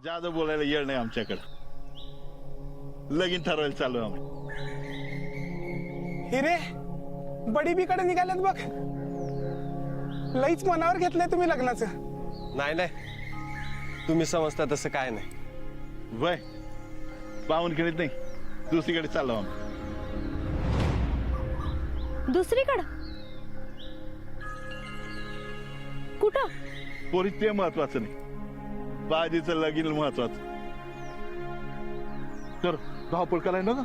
जादा बोलायला येळ नाही आमच्याकडे. लगीन ठरवायला चालू आम्ही. हिरे बडीबीकडे निघाल्यात बघ. लईच मनावर घेतलंय तुम्ही लग्नाचं. नाही नाही, तुम्ही समजता तसं काय नाही. वय पाहून खेळत नाही, दुसरीकडे चाललो आम्ही. दुसरीकडं कुठं? पोरी ते महत्वाचं नाही, बाजीचं लगीन महत्वाचं. तर धावपळ करायला ना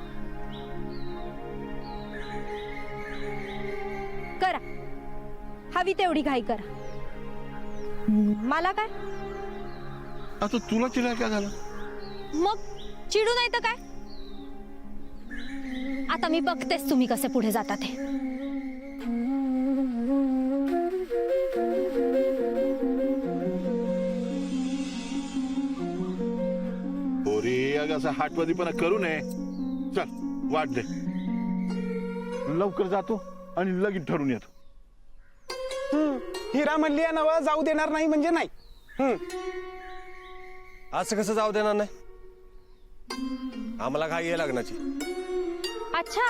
करा, हवी तेवढी घाई करा. मला काय? आता तुला चिडाय काय झालं? मग चिडू नाही तर काय. आता मी बघतेस तुम्ही कसे पुढे जाता ते. पोरी अगं असं हाटवादीपणा करू नये. चल वाट दे, लवकर जातो आणि लगीन ठरून येतो. हिरा म्हणली आहे नवा जाऊ देणार नाही म्हणजे नाही. असं कसं जाऊ देणार नाही? आम्हाला घाई आहे लग्नाची. अच्छा,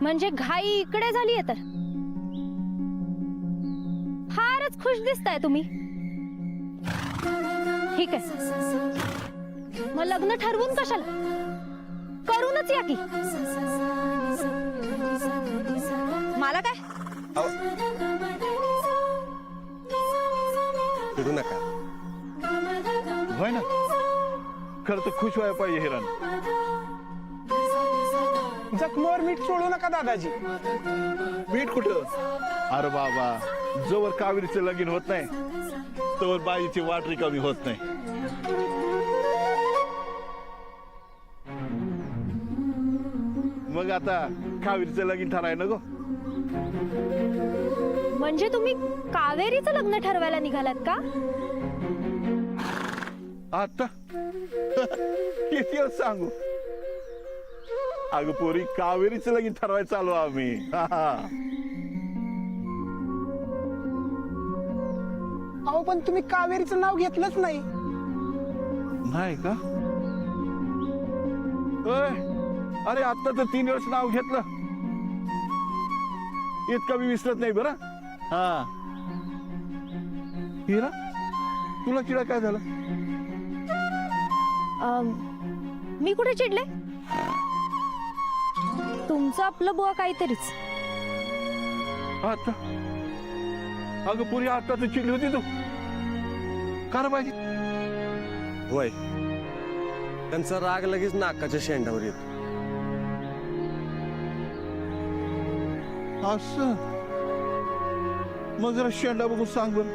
म्हणजे घाई इकडे झालीये तर. फारच खुश दिसताय तुम्ही. ठीक आहे, मग लग्न ठरवून कशाला, करूनच या की. मला काय? फिरू नका. होय ना, खरं तर खुश व्हायला पाहिजे हिरान. जखमावर मीठ चोळू नका दादाजी. मीठ कुठं? अरे बाबा, जोवर कावेरीचं लगीन होत नाही तोवर बाईची वाट रिकामी होत नाही. मग आता कावेरीचं लगीन ठराय नको. म्हणजे तुम्ही कावेरीचं लग्न ठरवायला निघालात का? आता किती वेळ सांगू? अगं पोरी, कावेरीचं लगीन ठरवायला चालू आम्ही. अहो पण तुम्ही कावेरीचं नाव घेतलंच नाही. नाही का? ओय, अरे आता तर 3 वेळेस नाव घेतलं, इतका मी विसरत नाही बरं. हा हिरा, तुला चिडा काय झालं? मी कुठे चिडले? तुमचं आपलं बुवा काहीतरीच. आता अगं पुरी, आता तर चिडली होती तू. का पाहिजे? होय, त्यांचा राग लगेच नाकाच्या शेंडावर येतो. असं मग जरा शेंडा बघून सांग बर,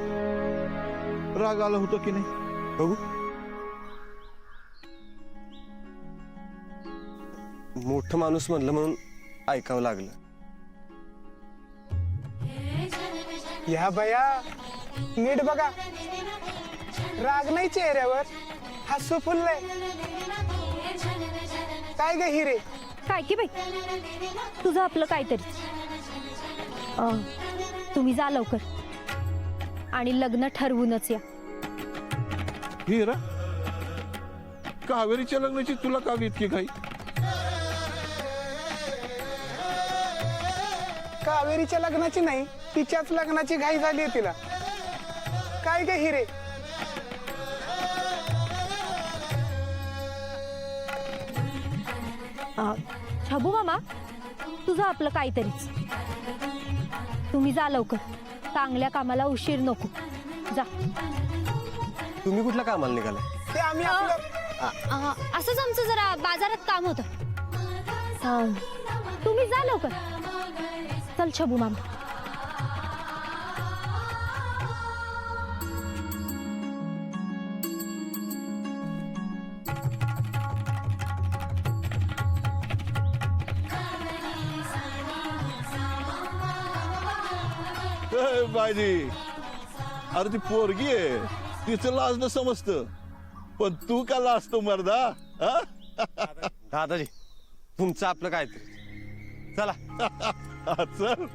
राग आला होता की नाही? बघू. मोठं माणूस म्हणलं म्हणून ऐकावं लागलं. या बया, नीट बघा, राग नाही चेहऱ्यावर, हसू फुललंय. काय ग हिरे? काय की बाई, तुझं आपलं काहीतरीच. तुम्ही जा लवकर आणि लग्न ठरवूनच या. हिरा, कावेरीच्या लग्नाची तुला का इतकी काही? कावेरीच्या लग्नाची नाही, तिच्याच लग्नाची घाई झाली आहे तिला. काय ग हिरे? छबू मामा, तुझं आपलं काहीतरीच. तुम्ही जा लवकर, चांगल्या कामाला उशीर नको. जा. तुम्ही कुठल्या कामाला निघालाय? ते आम्ही आपलं असंच आमचं जरा बाजारात काम होतं. तुम्ही जा लवकर. चल छबू मामा. बाजी, अरे ती पोरगी आहे, तिचं लाजणं समजतं, पण तू का लाजतो मर्दा? दादाजी, तुमचं आपलं काय ते. चला. चल.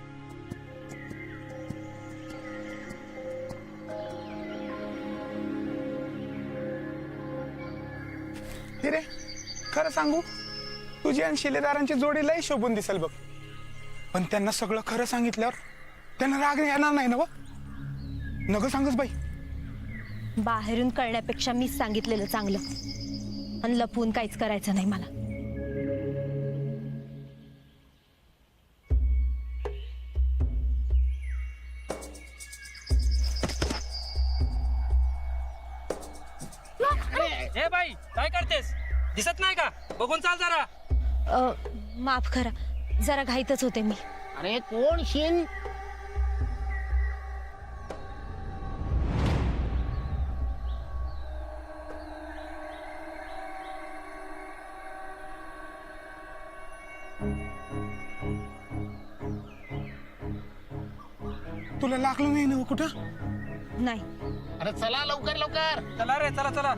हिरे खरं सांगू तुझी आणि शिलेदारांची जोडी लई शोभून दिसेल बघ, पण त्यांना सगळं खरं सांगितल्यावर त्यांना राग येणार नाही ना व? नग सांगच बाई. बाहेरून कळण्यापेक्षा मीच सांगितलेलं चांगलं, आणि लपवून काहीच करायचं नाही मला. ए बाई काय करतेस? दिसत नाही का? बघून चाल जरा. माफ करा, जरा घाईतच होते मी. अरे कोण शिन? तुला लागलं नाही ना व कुठं? नाही. अरे चला लवकर लवकर. चला रे, चला चला.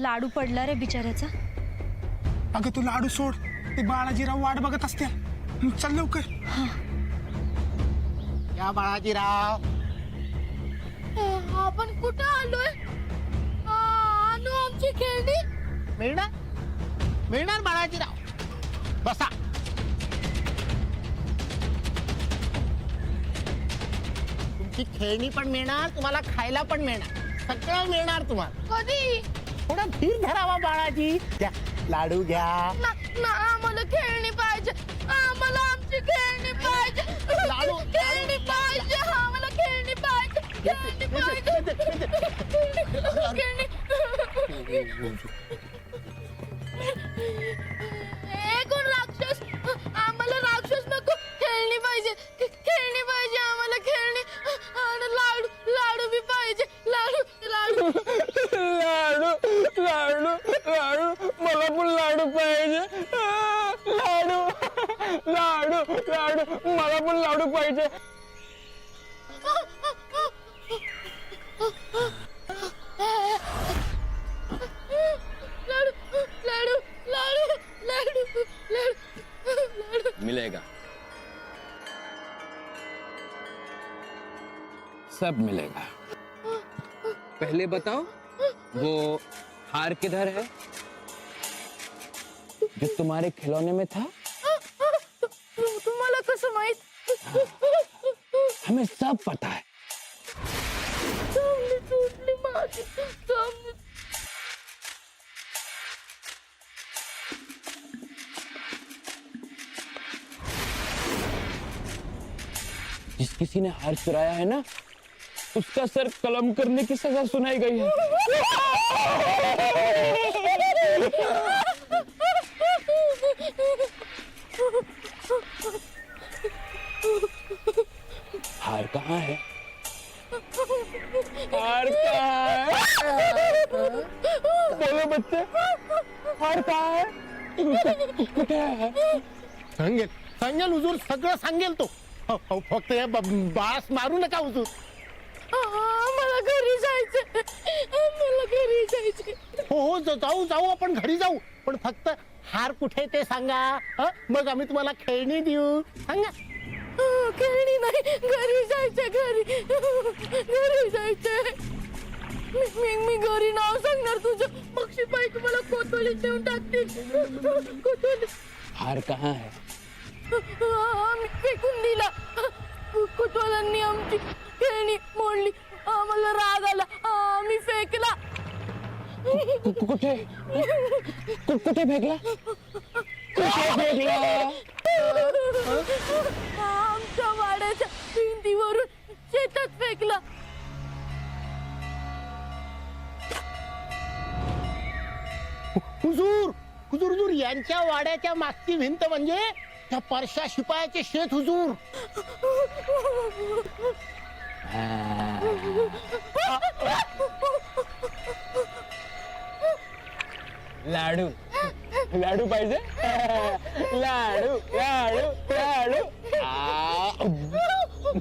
लाडू पडला रे बिचाऱ्याचा. अगं तू लाडू सोड, ते बाळाजीराव वाट बघत असतील. चल लवकर. या बाळाजीराव. आपण कुठं आलोय? आणू आमची खेळणी. मिळणार मिळणार बाळाजीराव. बसा. तुमची खेळणी पण मिळणार, तुम्हाला खायला पण मिळणार, सगळं मिळणार तुम्हाला. कधी? थोडा धीर धरावा बाळाजी. घ्या लाडू घ्या. आम्हाला खेळणी पाहिजे. आम्हाला आमची खेळणी पाहिजे. लाडू खेळणी पाहिजे. आम्हाला खेळणी पाहिजे. खेळणी पाहिजे. खेळणी. हे कोण राक्षस? आम्हाला राक्षस नको, खेळणी पाहिजे. खेळणी पाहिजे आम्हाला, खेळणी. आणि लाडू लाडू बी पाहिजे. लाडू लाडू लाडू लाडू लाडू मला पण लाडू पाहिजे. लाडू लाडू लाडू मला पण लाडू पाहिजे. लाडू लाडू लाडू लाडू लाडू. मिलेगा, सब मिलेगा. पहले बताओ वो हार किधर है जो तुम्हारे खिलौने में था? तुम्हाला कसं माहित? हमें सब पता है. चांगली चोटली माझी. चांगली. जिस किसी ने हार चुराया है ना, उसका सर कलम करने की सजा सुनाई गई है. हार कहाँ है? हार कहाँ है? बोलो बच्चे, हार कहाँ है? कुठे आहे? सांगेल सांगेल हुजूर, सगळं सांगेल तो. फक्त या बाळास मारू नका हुजूर. मला घरी जायचं. मला घरी जायचं. हो हो जाऊ जाऊ, आपण घरी जाऊ. पण फक्त हार कुठे ते सांगा. मग आम्ही तुम्हाला खेळणी देऊ. सांगा. खेळणी नाही, घरी जायचं. घरी जायचंय. मी घरी नाव सांगणार तुझं. मग शिपाई तुम्हाला कोतवालीत देऊन टाकतील. कोतवाली. हार कहाँ है? आम्ही फेकून दिला. कोतवालांनी आमची खेळणी मोडली. आम्हाला राग आला. आम्ही फेकला. कुठे कुठे फेकला? कुठे फेकला? आमच्या वाड्याच्या भिंतीवरून शेतात फेकला. हुजूर हुजूर हुजूर, यांच्या वाड्याच्या मागची भिंत म्हणजे त्या परशा शिपायाचे शेत हुजूर. लाडू लाडू पाहिजे. लाडू लाडू लाडू.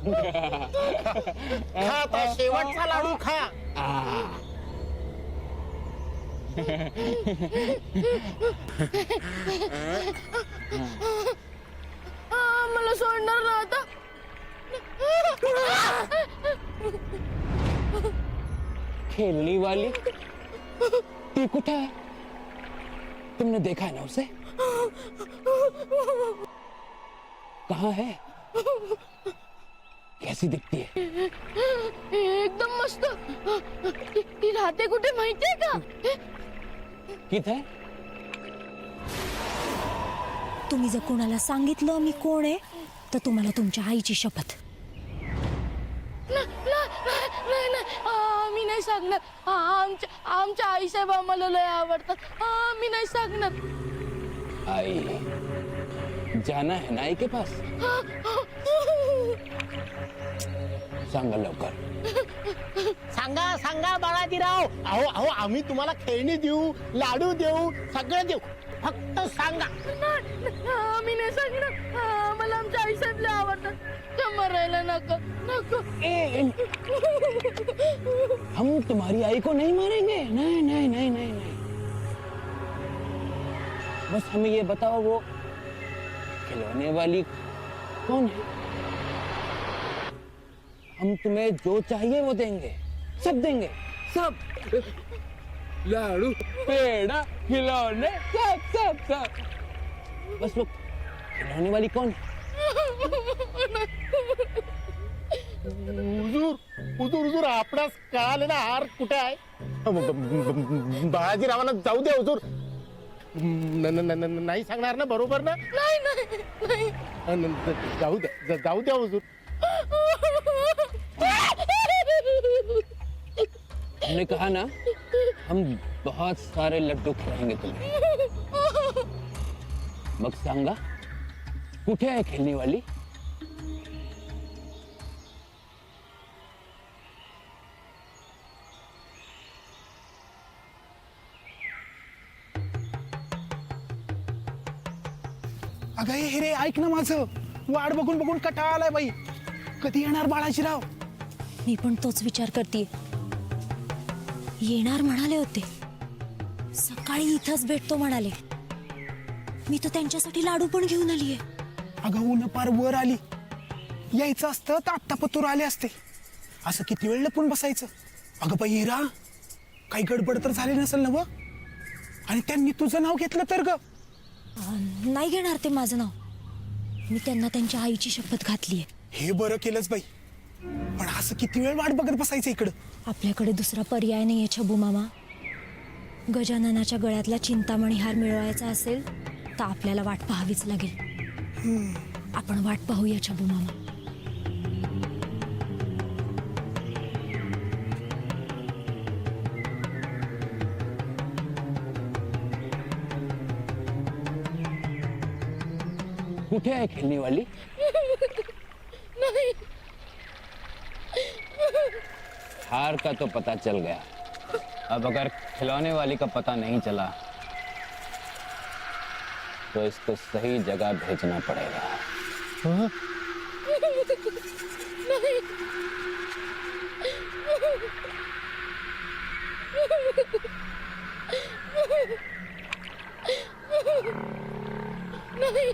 खा आता शेवटचा लाडू खा. मला सोडणार ना आता. खेलने वाली ती कुठे है? तुमने देखा है ना उसे? कहाँ है? कैसी दिखती है? एकदम मस्त. ती राहते कुठे माहितीये का? किथे? तुम्ही जर कोणाला सांगितलं मी कोण आहे तर तुम्हाला तुमच्या आईची शपथ. नाही मी नाही सांगणार. आमच्या आईसाहेब आम्हाला लय आवडतात. मी नाही सांगणार. आई जाना है ना आई के पास. सांगा लवकर. सांगा सांगा बाळाजीराव. अहो अहो आम्ही तुम्हाला खेळणी देऊ, लाडू देऊ, सगळं देऊ, फक्त सांगा. मी नाही सांगणार. मला आमच्या आईसाहेब लय आवडतात. त्या मरायला नको नको. हम तुम्हारी आई को नहीं मारेंगे. नहीं नहीं नहीं नहीं नहीं. बस हमें ये बताओ वो खिलौने वाली कौन है? हम तुम्हें जो चाहिए वो देंगे. सब देंगे. सब. लाडू पेड़ा खिलौने सब सब सब. बस वो खिलौने वाली कौन है? हुजूर आपणास कळाले ना हार कुठे आहे? बाळाजीरावांना जाऊ द्या हुजूर. नाही सांगणार ना, बरोबर ना? नाही जाऊ द्या हुजूर. हमने कहा ना हम बहुत सारे लड्डू खिलाएंगे तुम्हें. मग सांगा कुठे आहे खेलने वाली? अगं हे रे, ऐक ना माझं. वाट बघून बघून कटाळा आलाय बाई. कधी येणार बाळाजीराव? मी पण तोच विचार करते. येणार म्हणाले होते. सकाळी इथंच भेटतो म्हणाले. मी तर त्यांच्यासाठी लाडू पण घेऊन आलीये. अगं ऊन पार वर आली. यायचं असतं तर आत्ता पतूर आले असते. असं किती वेळ लपून बसायचं? अगं बाई हिरा, काही गडबड तर झाली नसेल ना व? आणि त्यांनी तुझं नाव घेतलं तर ग? नाही घेणार ते माझं नाव. मी त्यांना त्यांच्या आईची शपथ घातलीये. हे बरं केलंच बाई. पण असं किती वेळ वाट बघत बसायचं इकडं? आपल्याकडे दुसरा पर्याय नाहीये छबू मामा. गजाननाच्या गळ्यातला चिंतामणी हार मिळवायचा असेल तर आपल्याला वाट पाहावीच लागेल. आपण वाट पाहूया छबू मामा. कुठे है खेलने वाली? नहीं. हार का तो पता चल गया. अब अगर खिलौने वाली का पता नहीं चला तो इसको सही जगह भेजना पड़ेगा. नहीं. नहीं.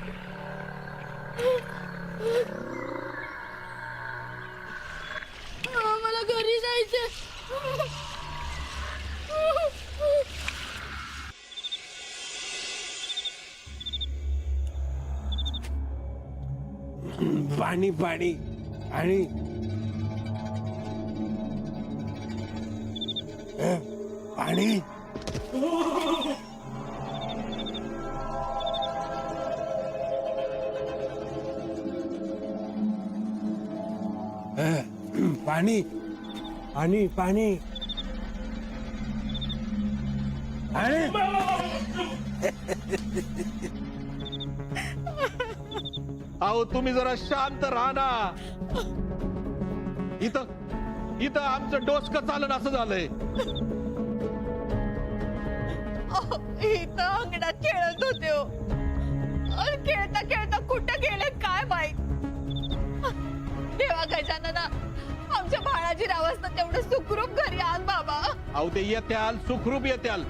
मला घरी जायचं. पाणी पाणी आणि पाणी. पाणी पाणी पाणी पाणी. अहो तुम्ही जरा शांत राहा ना. इथं आमचं डोसकं चालन असं झालंय. इथं अंगणात खेळत होते हो. खेळता खेळता कुठं गेले काय माहित. देवा बाबा गजानना आमच्या बाळाजी रावासनं तेवढं सुखरूप घरी आण बाबा. अहो ते येत्याल सुखरूप येत्याल.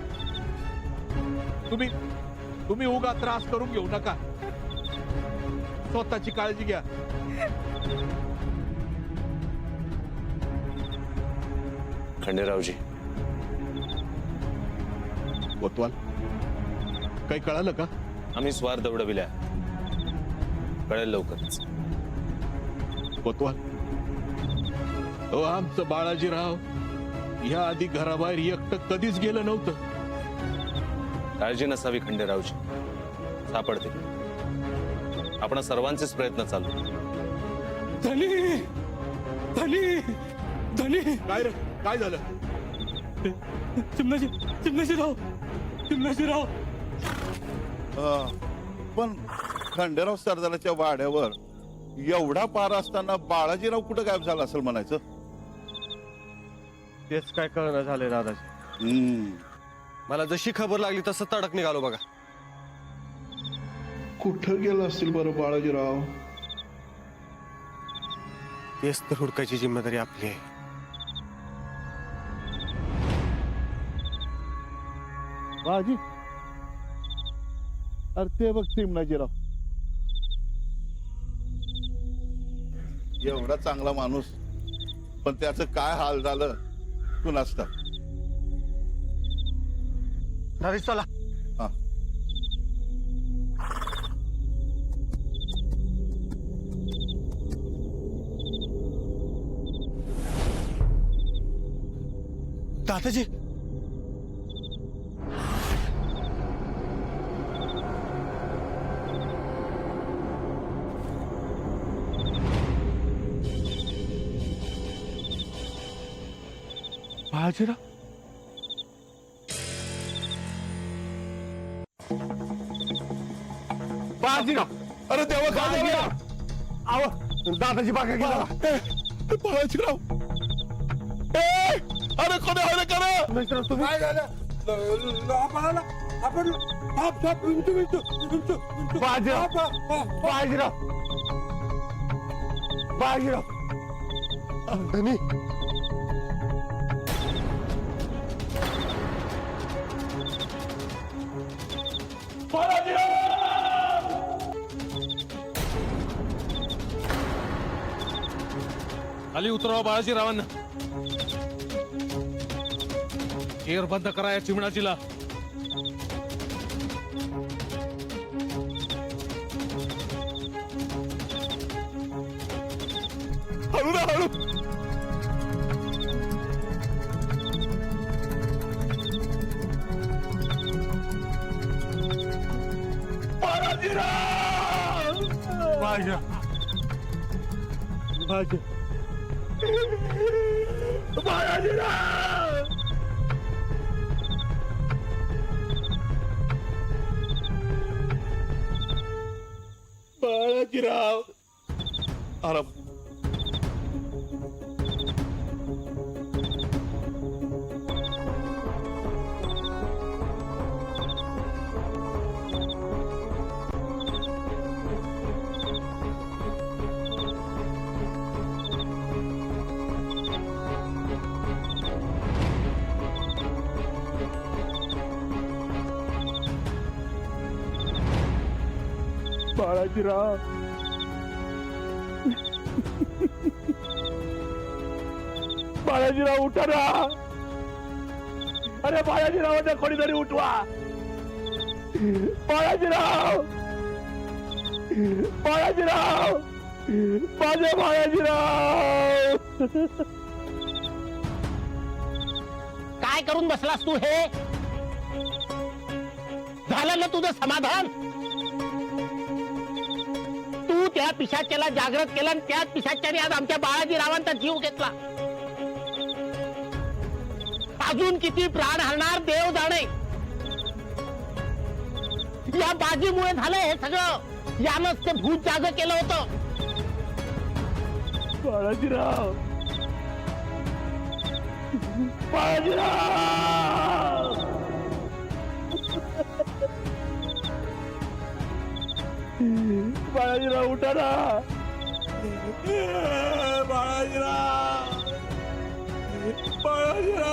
तुम्ही उगा त्रास करून घेऊ नका. स्वतःची काळजी घ्या. खंडेरावजी, कोतवाल काही कळालं का? आम्ही स्वार दौडविल्या, कळेल लवकरच. कोतवाल, अहो आमचं बाळाजीराव या आधी घराबाहेर एकटं कधीच गेलं नव्हतं. काळजी नसावी खंडेरावजी, सापडते. आपण सर्वांचेच प्रयत्न चालू. धनी धनी धनी काय रे, काय झालं? चिमणाजीराव. पण खंडेराव सरदाराच्या वाड्यावर एवढा पार असताना बाळाजीराव कुठं गायब झाला असेल म्हणायचं. तेच काय कळणं झालंय दादाजी. मला जशी खबर लागली तसं तडक निघालो बघा. कुठं गेलं असतील बरं बाळाजीराव? तेच तर हुडकायची जिम्मेदारी आपली आहे. बाजी, अरे ते बघ चिमणाजीराव. एवढा चांगला माणूस, पण त्याचं काय हाल झालं कुणास ठाऊक. चला. हा. दादाजी, बाळाजीराव, बाळाजीराव, अरे देवा, काय झालं? आव दादाजी बागा गेला. बाळाजीराव, अरे कोणी हरे करा. तुम्ही काय झालं? बाळाजीराव, धनी, खाली उतरावा बाळाजीरावांना. केर बंद करा या चिमणाजीला. हळू ना, हळू. बाळाजीराव, अरे बाळाजीराव, बाळाजीराव उठा ना. अरे बाळाजीरावांना कोणीतरी उठवा. बाळाजीराव, बाळाजीराव, माझे बाळाजीराव. काय करून बसलास तू? हे झालं ना तुझं समाधान? तू त्या पिशाच्याला जागृत केलं आणि त्याच पिशाच्याने आज आमच्या बाळाजीरावांचा जीव घेतला. अजून किती प्राण हरणार देव जाणे. या बाजीमुळे झालं हे सगळं. यानंच ते भूत जाग केलं होतं. बाळाजीराव, बाळाजीराव, बाळाजीराव उठा ना. बाळाजीराव बाळाजीराव